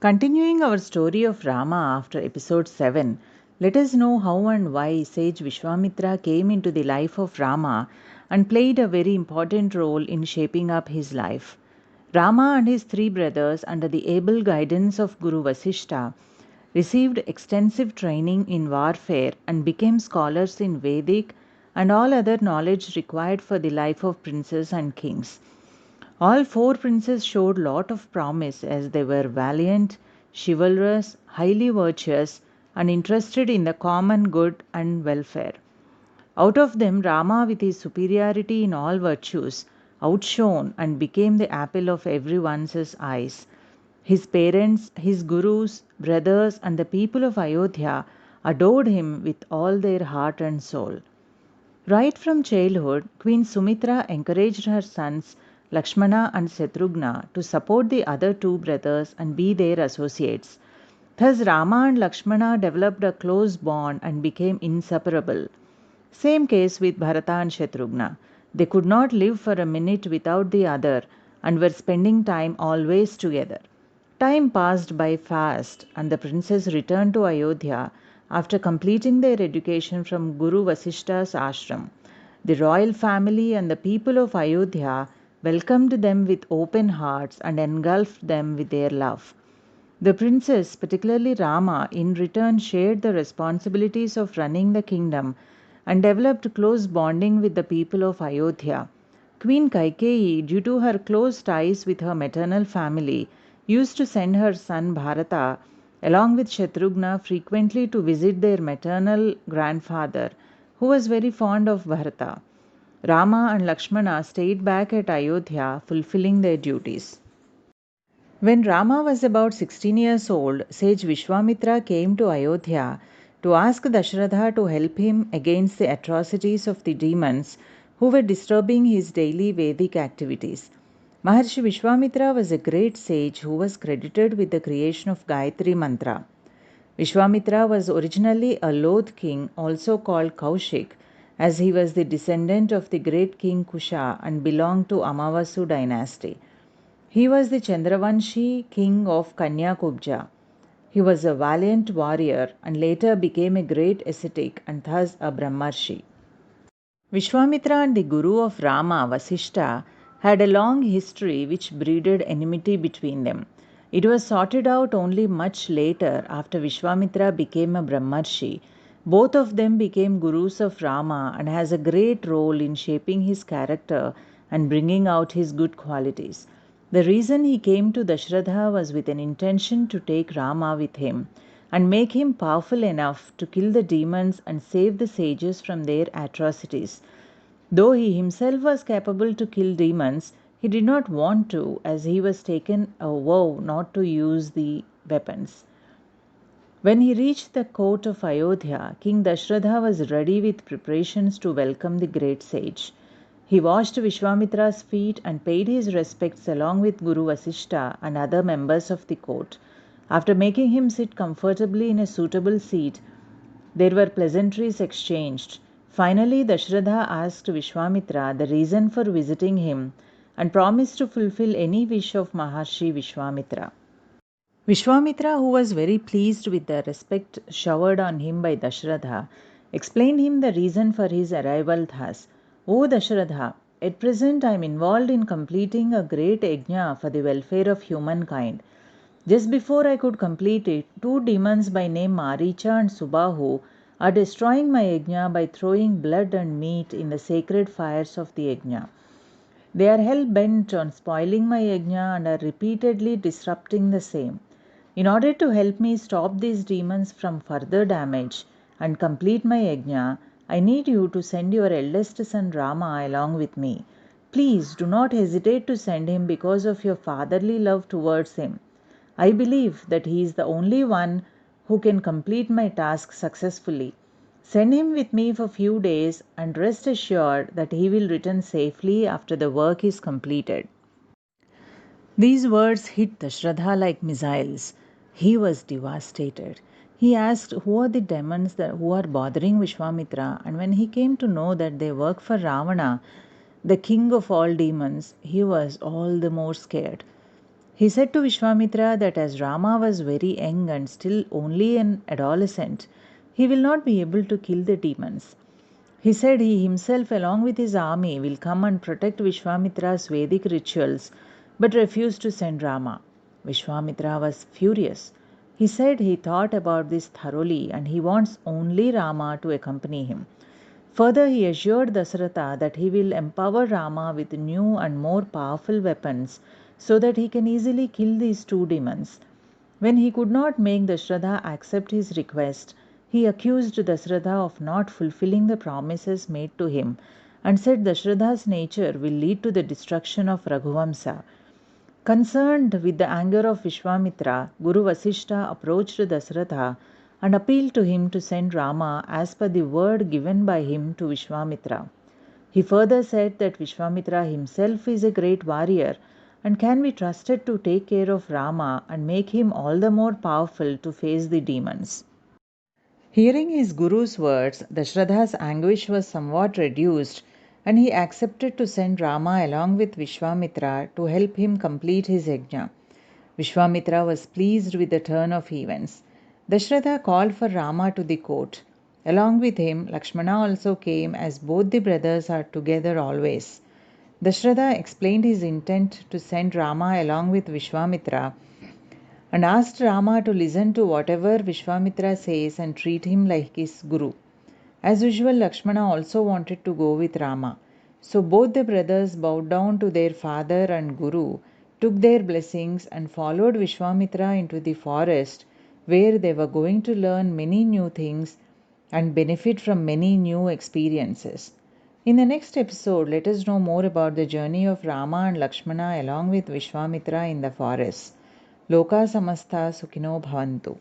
Continuing our story of Rama after episode 7, let us know how and why sage Vishwamitra came into the life of Rama and played a very important role in shaping up his life. Rama and his three brothers, under the able guidance of Guru Vasishta, received extensive training in warfare and became scholars in Vedic and all other knowledge required for the life of princes and kings. All four princes showed lot of promise as they were valiant, chivalrous, highly virtuous, and interested in the common good and welfare. Out of them, Rama, with his superiority in all virtues, outshone and became the apple of everyone's eyes. His parents, his gurus, brothers, and the people of Ayodhya adored him with all their heart and soul. Right from childhood, Queen Sumitra encouraged her sons Lakshmana and Shatrughna to support the other two brothers and be their associates. Thus, Rama and Lakshmana developed a close bond and became inseparable. Same case with Bharata and Shatrughna. They could not live for a minute without the other and were spending time always together. Time passed by fast, and the princes returned to Ayodhya after completing their education from Guru Vasishta's ashram. The royal family and the people of Ayodhya welcomed them with open hearts and engulfed them with their love. The princes, particularly Rama, in return shared the responsibilities of running the kingdom and developed close bonding with the people of Ayodhya. Queen Kaikeyi, due to her close ties with her maternal family, used to send her son Bharata along with Shatrughna frequently to visit their maternal grandfather, who was very fond of Bharata. Rama and Lakshmana stayed back at Ayodhya fulfilling their duties. When Rama was about 16 years old, sage Vishwamitra came to Ayodhya to ask Dashratha to help him against the atrocities of the demons who were disturbing his daily Vedic activities. Maharshi Vishwamitra was a great sage who was credited with the creation of Gayatri Mantra. Vishwamitra was originally a Lodh king, also called Kaushik, as he was the descendant of the great king Kusha and belonged to Amavasu dynasty. He was the Chandravanshi king of Kanyakubja. He was a valiant warrior and later became a great ascetic and thus a Brahmarshi. Vishwamitra and the guru of Rama, Vasishta, had a long history which breeded enmity between them. It was sorted out only much later after Vishwamitra became a Brahmarshi. Both of them became gurus of Rama and has a great role in shaping his character and bringing out his good qualities. The reason he came to Dashratha was with an intention to take Rama with him and make him powerful enough to kill the demons and save the sages from their atrocities. Though he himself was capable to kill demons, he did not want to, as he was taken a vow not to use the weapons. When he reached the court of Ayodhya, King Dashratha was ready with preparations to welcome the great sage. He washed Vishwamitra's feet and paid his respects along with Guru Vasishta and other members of the court. After making him sit comfortably in a suitable seat, there were pleasantries exchanged. Finally, Dashratha asked Vishwamitra the reason for visiting him and promised to fulfill any wish of Maharshi Vishwamitra. Vishwamitra, who was very pleased with the respect showered on him by Dashratha, explained him the reason for his arrival thus: O Dashratha, at present I am involved in completing a great yajna for the welfare of humankind. Just before I could complete it, two demons by name Maricha and Subahu are destroying my yajna by throwing blood and meat in the sacred fires of the yajna. They are hell bent on spoiling my yajna and are repeatedly disrupting the same. In order to help me stop these demons from further damage and complete my yajna, I need you to send your eldest son Rama along with me. Please do not hesitate to send him because of your fatherly love towards him. I believe that he is the only one who can complete my task successfully. Send him with me for a few days and rest assured that he will return safely after the work is completed. These words hit Dashratha like missiles. He was devastated. He asked who are the demons who are bothering Vishwamitra, and when he came to know that they work for Ravana, the king of all demons, he was all the more scared. He said to Vishwamitra that as Rama was very young and still only an adolescent, he will not be able to kill the demons. He said he himself, along with his army, will come and protect Vishwamitra's Vedic rituals, but refused to send Rama. Vishwamitra was furious. He said he thought about this thoroughly and he wants only Rama to accompany him. Further, he assured Dasaratha that he will empower Rama with new and more powerful weapons so that he can easily kill these two demons. When he could not make Dasharatha accept his request, he accused Dasharatha of not fulfilling the promises made to him and said Dasharatha's nature will lead to the destruction of Raghuvamsa. Concerned with the anger of Vishwamitra, Guru Vasishtha approached Dasaratha and appealed to him to send Rama as per the word given by him to Vishwamitra. He further said that Vishwamitra himself is a great warrior and can be trusted to take care of Rama and make him all the more powerful to face the demons. Hearing his Guru's words, Dashratha's anguish was somewhat reduced and he accepted to send Rama along with Vishwamitra to help him complete his yajna. Vishwamitra was pleased with the turn of events. Dashratha called for Rama to the court. Along with him, Lakshmana also came as both the brothers are together always. Dashratha explained his intent to send Rama along with Vishwamitra and asked Rama to listen to whatever Vishwamitra says and treat him like his guru. As usual, Lakshmana also wanted to go with Rama. So both the brothers bowed down to their father and guru, took their blessings and followed Vishwamitra into the forest where they were going to learn many new things and benefit from many new experiences. In the next episode, let us know more about the journey of Rama and Lakshmana along with Vishwamitra in the forest. Loka samasta sukhino bhavantu.